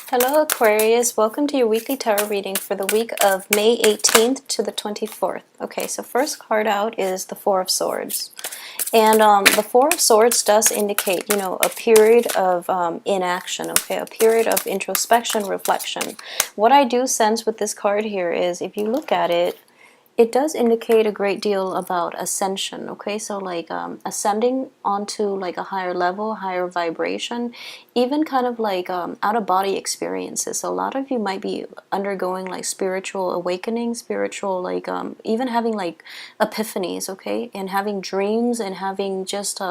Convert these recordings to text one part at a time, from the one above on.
Hello Aquarius, welcome to your weekly tarot reading for the week of May 18th to the 24th. Okay, so first card out is the Four of Swords. And the Four of Swords does indicate, a period of inaction, okay, a period of introspection, reflection. What I do sense with this card here is, if you look at it, it does indicate a great deal about ascension, okay? So like ascending onto like a higher level, higher vibration, even kind of like out-of-body experiences. So a lot of you might be undergoing like spiritual awakening, spiritual like even having like epiphanies, okay? And having dreams and having just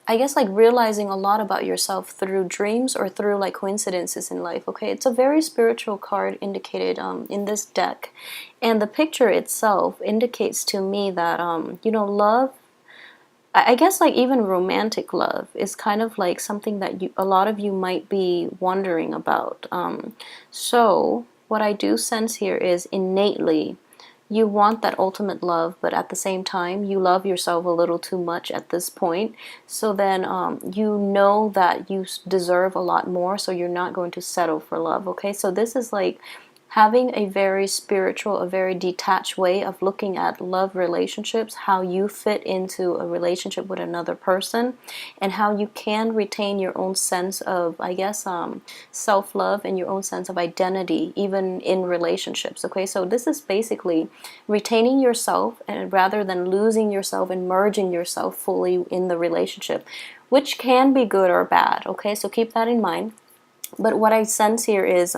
I guess like realizing a lot about yourself through dreams or through like coincidences in life, okay? It's a very spiritual card indicated in this deck. And the picture itself indicates to me that, love, I guess like even romantic love is kind of like something that a lot of you might be wondering about. So what I do sense here is innately, you want that ultimate love, but at the same time, you love yourself a little too much at this point. So then you know that you deserve a lot more, so you're not going to settle for love, okay? So this is like having a very spiritual, a very detached way of looking at love relationships, how you fit into a relationship with another person, and how you can retain your own sense of, I guess, self-love and your own sense of identity, even in relationships, okay? So this is basically retaining yourself, and rather than losing yourself and merging yourself fully in the relationship, which can be good or bad, okay? So keep that in mind. But what I sense here is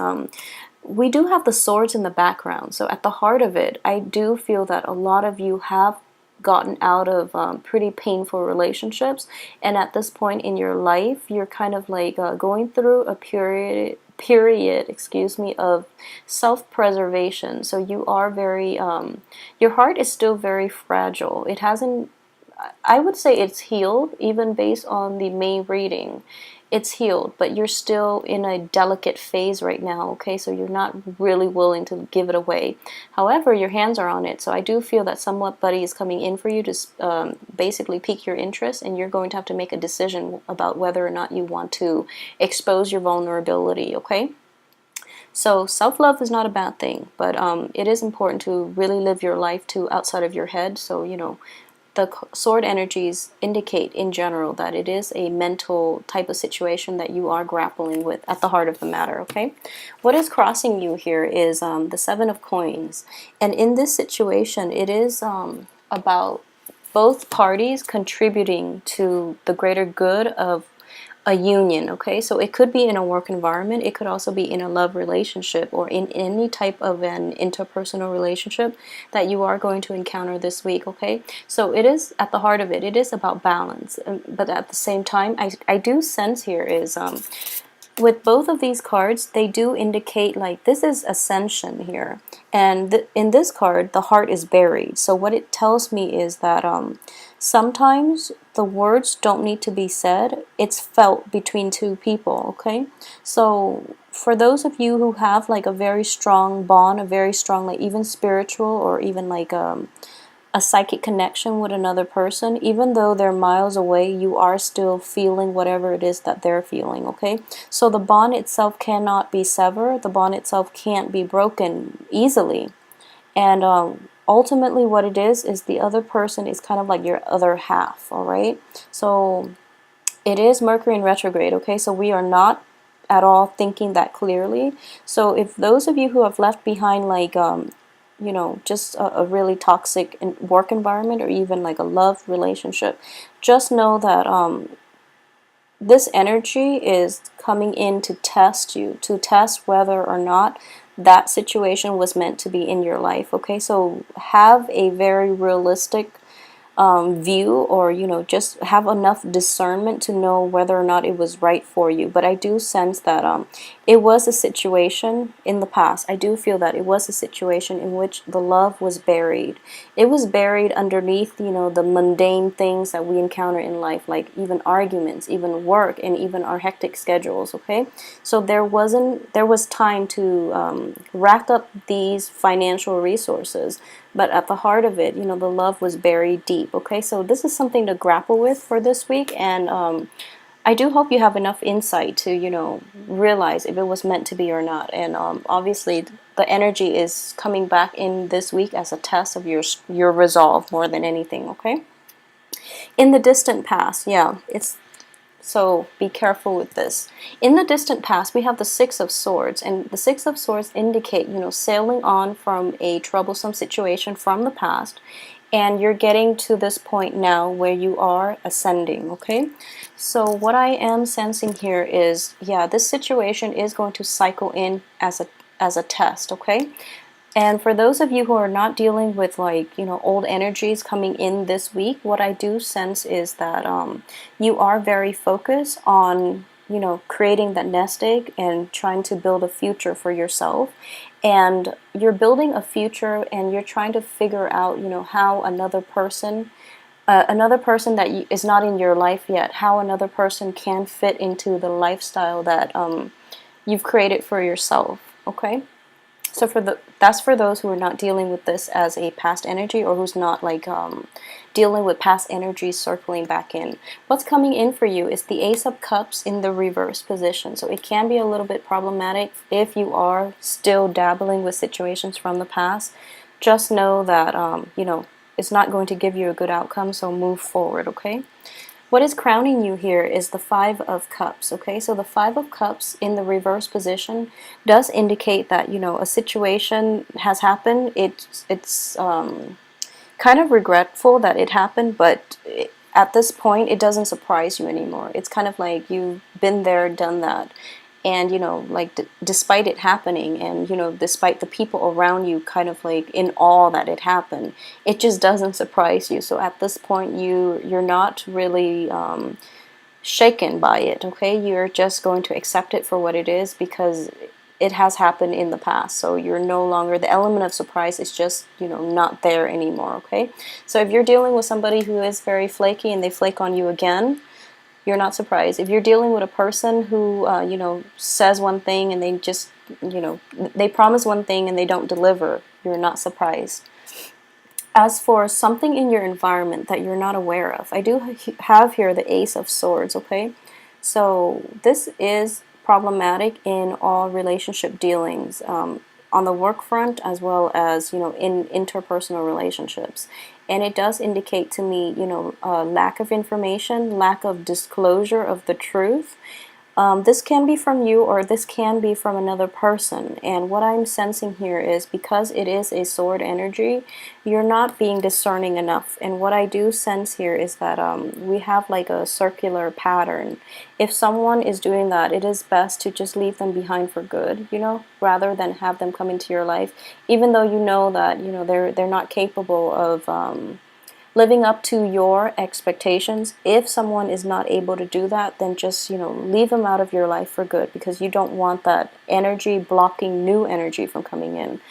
we do have the swords in the background. So at the heart of it, I do feel that a lot of you have gotten out of pretty painful relationships. And at this point in your life, you're kind of like going through a period of self-preservation. So you are very, your heart is still very fragile. It hasn't, I would say it's healed, even based on the main reading. It's healed, but you're still in a delicate phase right now, okay? So you're not really willing to give it away. However, your hands are on it, so I do feel that somebody is coming in for you to basically pique your interest, and you're going to have to make a decision about whether or not you want to expose your vulnerability, okay? So self-love is not a bad thing, but it is important to really live your life to outside of your head. So, the sword energies indicate in general that it is a mental type of situation that you are grappling with at the heart of the matter, okay? What is crossing you here is the Seven of Coins. And in this situation, it is about both parties contributing to the greater good of a union, okay? So it could be in a work environment, it could also be in a love relationship, or in any type of an interpersonal relationship that you are going to encounter this week, okay? So it is, at the heart of it, it is about balance. But at the same time, I do sense here is, with both of these cards, they do indicate like this is ascension here. And in this card, the heart is buried. So what it tells me is that sometimes the words don't need to be said. It's felt between two people, okay? So for those of you who have like a very strong bond, a very strong like even spiritual or even like a psychic connection with another person, even though they're miles away, you are still feeling whatever it is that they're feeling, okay? So the bond itself cannot be severed. The bond itself can't be broken easily. And ultimately what it is the other person is kind of like your other half, all right? So it is Mercury in retrograde, okay? So we are not at all thinking that clearly. So if those of you who have left behind like just a really toxic work environment, or even like a love relationship, just know that this energy is coming in to test you, to test whether or not that situation was meant to be in your life, okay? So have a very realistic view, or just have enough discernment to know whether or not it was right for you. But I do sense that it was a situation in the past. I do feel that it was a situation in which the love was buried. It was buried underneath the mundane things that we encounter in life, like even arguments, even work, and even our hectic schedules, okay? So there was time to rack up these financial resources, but at the heart of it, the love was buried deep, okay? So this is something to grapple with for this week, and I do hope you have enough insight to, realize if it was meant to be or not. And obviously, the energy is coming back in this week as a test of your resolve more than anything. Okay. In the distant past, yeah, it's so be careful with this. In the distant past, we have the Six of Swords, and the Six of Swords indicate, sailing on from a troublesome situation from the past, and you're getting to this point now where you are ascending, okay? So what I am sensing here is, yeah, this situation is going to cycle in as a test, okay? And for those of you who are not dealing with old energies coming in this week, what I do sense is that you are very focused on, creating that nest egg and trying to build a future for yourself. And you're building a future and you're trying to figure out, how another person that is not in your life yet, how another person can fit into the lifestyle that you've created for yourself, okay? So that's for those who are not dealing with this as a past energy, or who's not dealing with past energies circling back in. What's coming in for you is the Ace of Cups in the reverse position. So it can be a little bit problematic if you are still dabbling with situations from the past. Just know that it's not going to give you a good outcome, so move forward, okay? What is crowning you here is the Five of Cups, okay? So the Five of Cups in the reverse position does indicate that, a situation has happened. It's kind of regretful that it happened, but at this point, it doesn't surprise you anymore. It's kind of like you've been there, done that. And, despite it happening and, despite the people around you kind of in awe that it happened, it just doesn't surprise you. So at this point, you're not really shaken by it, okay? You're just going to accept it for what it is because it has happened in the past. So you're no longer, the element of surprise is just, not there anymore, okay? So if you're dealing with somebody who is very flaky and they flake on you again, you're not surprised. If you're dealing with a person who, says one thing and they just, they promise one thing and they don't deliver, you're not surprised. As for something in your environment that you're not aware of, I do have here the Ace of Swords, okay? So this is problematic in all relationship dealings, on the work front as well as, in interpersonal relationships. And it does indicate to me, lack of information, lack of disclosure of the truth. This can be from you or this can be from another person. And what I'm sensing here is because it is a sword energy, you're not being discerning enough. And what I do sense here is that we have like a circular pattern. If someone is doing that, it is best to just leave them behind for good, rather than have them come into your life, even though you know that, they're not capable of living up to your expectations. If someone is not able to do that, then just, leave them out of your life for good, because you don't want that energy blocking new energy from coming in.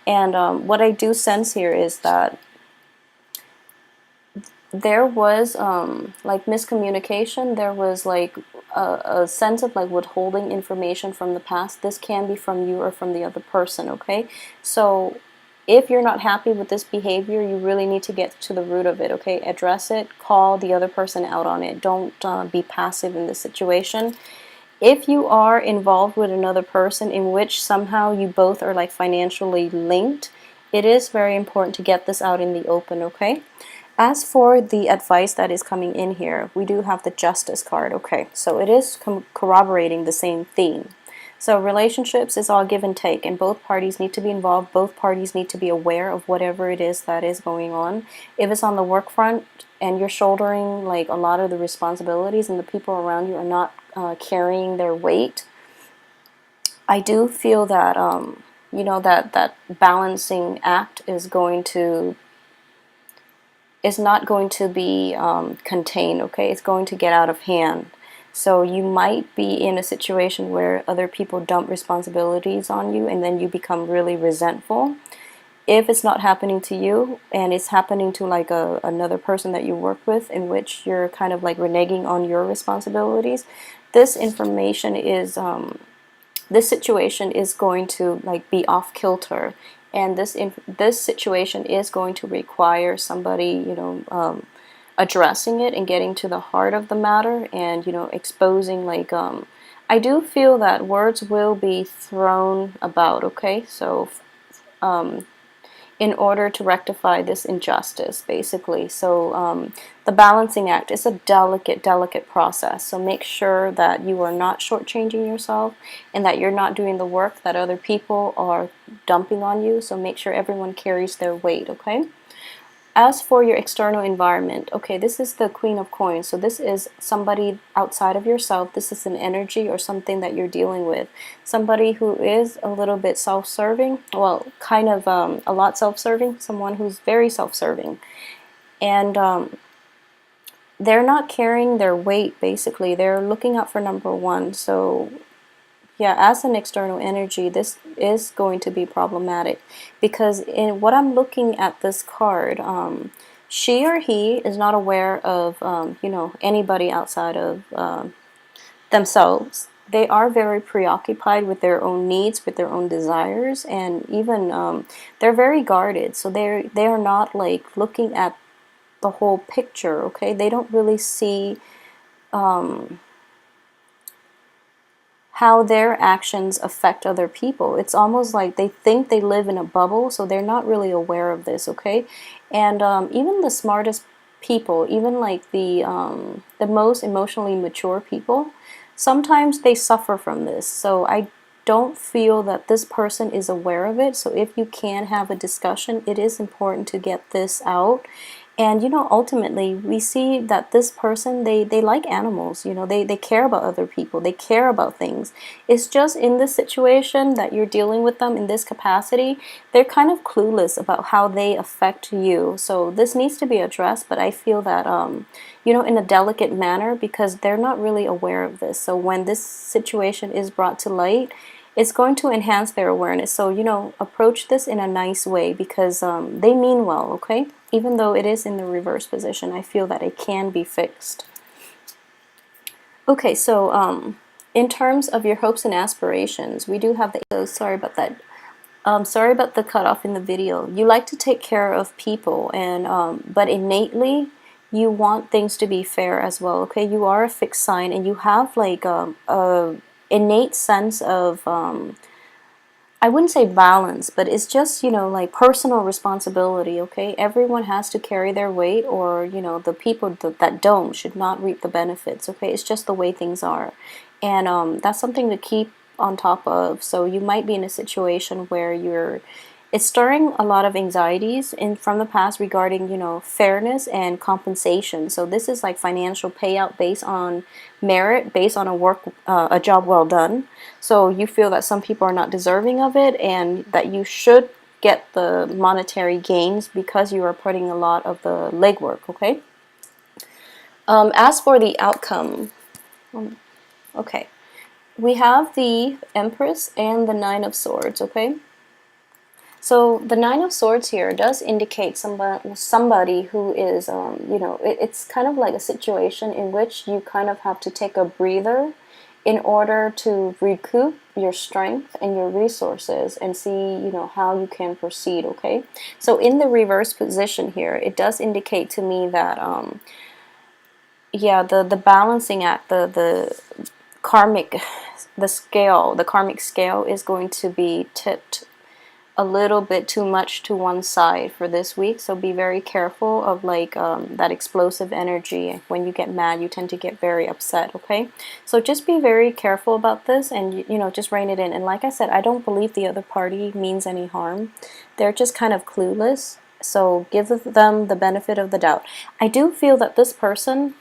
And what I do sense here is that there was miscommunication. There was a sense of withholding information from the past. This can be from you or from the other person, okay? So if you're not happy with this behavior, you really need to get to the root of it, okay? Address it, call the other person out on it. Don't be passive in this situation. If you are involved with another person in which somehow you both are financially linked, it is very important to get this out in the open, okay? As for the advice that is coming in here, we do have the Justice card, okay? So it is corroborating the same theme. So relationships is all give and take, and both parties need to be involved. Both parties need to be aware of whatever it is that is going on. If it's on the work front and you're shouldering a lot of the responsibilities and the people around you are not carrying their weight, I do feel that that balancing act is not going to be contained, okay? It's going to get out of hand. So you might be in a situation where other people dump responsibilities on you and then you become really resentful. If it's not happening to you and it's happening to another person that you work with, in which you're kind of reneging on your responsibilities, this information is this situation is going to be off kilter, and this situation is going to require somebody addressing it and getting to the heart of the matter, and exposing, like, I do feel that words will be thrown about, okay? So in order to rectify this injustice, basically. So the balancing act is a delicate process. So make sure that you are not shortchanging yourself and that you're not doing the work that other people are dumping on you. So make sure everyone carries their weight, okay? As for your external environment, okay, this is the Queen of Coins. So this is somebody outside of yourself. This is an energy or something that you're dealing with. Somebody who is a little bit self-serving, well, kind of a lot self-serving, someone who's very self-serving. And they're not carrying their weight, basically. They're looking out for number one. So yeah, as an external energy, this is going to be problematic, because in what I'm looking at this card, she or he is not aware of anybody outside of themselves. They are very preoccupied with their own needs, with their own desires, and even they're very guarded. So they are not like looking at the whole picture. Okay, they don't really see how their actions affect other people. It's almost like they think they live in a bubble, so they're not really aware of this, okay? And even the smartest people, even like the most emotionally mature people, sometimes they suffer from this. So I don't feel that this person is aware of it. So if you can have a discussion, it is important to get this out. And ultimately we see that this person, they like animals. They care about other people, they care about things. It's just in this situation that you're dealing with them in this capacity, they're kind of clueless about how they affect you. So this needs to be addressed, but I feel that in a delicate manner, because they're not really aware of this. So when this situation is brought to light, it's going to enhance their awareness. So, approach this in a nice way, because they mean well, okay? Even though it is in the reverse position, I feel that it can be fixed. Okay, so in terms of your hopes and aspirations, we do have the... So sorry about that. Sorry about the cutoff in the video. You like to take care of people, and but innately, you want things to be fair as well, okay? You are a fixed sign, and you have like a innate sense of I wouldn't say balance, but it's just like personal responsibility, okay? Everyone has to carry their weight, or the people that don't should not reap the benefits, okay? It's just the way things are, and that's something to keep on top of. So you might be in a situation where it's stirring a lot of anxieties from the past regarding, fairness and compensation. So this is like financial payout based on merit, based on a job well done. So you feel that some people are not deserving of it, and that you should get the monetary gains because you are putting a lot of the legwork, okay? As for the outcome, okay, we have the Empress and the Nine of Swords, okay? So the Nine of Swords here does indicate somebody who is, it's kind of like a situation in which you kind of have to take a breather in order to recoup your strength and your resources and see, how you can proceed, okay? So in the reverse position here, it does indicate to me that, the balancing act, the karmic scale is going to be tipped a little bit too much to one side for this week. So be very careful of like that explosive energy. When you get mad, you tend to get very upset, okay? So just be very careful about this, and just rein it in. And like I said, I don't believe the other party means any harm. They're just kind of clueless. So give them the benefit of the doubt. I do feel that this person,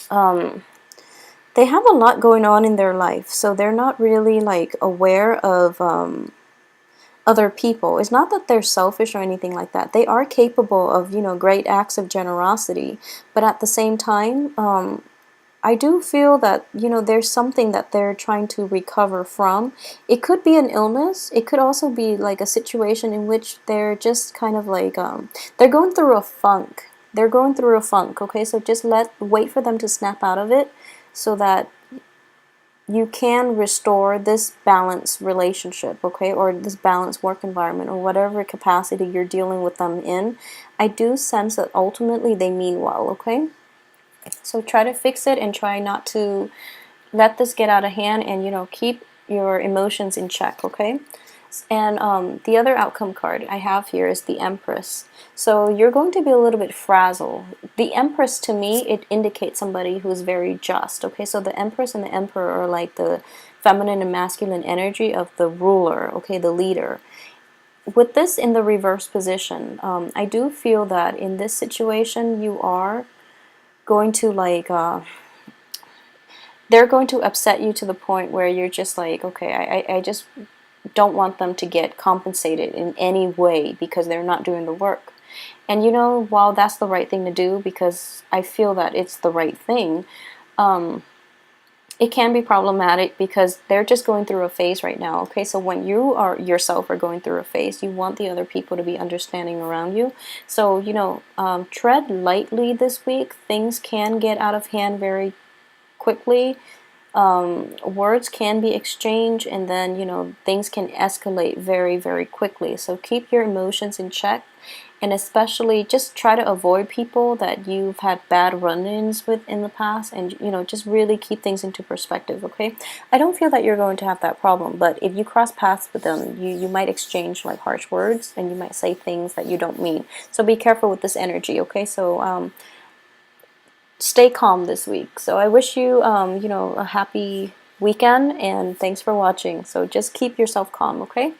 they have a lot going on in their life, so they're not really like aware of other people. It's not that they're selfish or anything like that. They are capable of, great acts of generosity, but at the same time, I do feel that, there's something that they're trying to recover from. It could be an illness. It could also be like a situation in which they're just kind of like, they're going through a funk. They're going through a funk, okay? So just wait for them to snap out of it, so that you can restore this balanced relationship, okay, or this balanced work environment, or whatever capacity you're dealing with them in. I do sense that ultimately they mean well, okay? So try to fix it and try not to let this get out of hand, and keep your emotions in check, okay? And the other outcome card I have here is the Empress. So you're going to be a little bit frazzled. The Empress, to me, it indicates somebody who's very just, okay? So the Empress and the Emperor are like the feminine and masculine energy of the ruler, okay, the leader. With this in the reverse position, I do feel that in this situation you are going to they're going to upset you to the point where you're just like, okay, I just don't want them to get compensated in any way because they're not doing the work. And while that's the right thing to do, because I feel that it's the right thing, it can be problematic because they're just going through a phase right now, okay? So when you are yourself are going through a phase, you want the other people to be understanding around you. So, tread lightly this week. Things can get out of hand very quickly. Words can be exchanged, and then things can escalate very, very quickly. So keep your emotions in check, and especially just try to avoid people that you've had bad run-ins with in the past, and just really keep things into perspective, okay? I don't feel that you're going to have that problem, but if you cross paths with them, you might exchange like harsh words, and you might say things that you don't mean. So be careful with this energy, okay? So stay calm this week. So I wish you, a happy weekend, and thanks for watching. So just keep yourself calm, okay?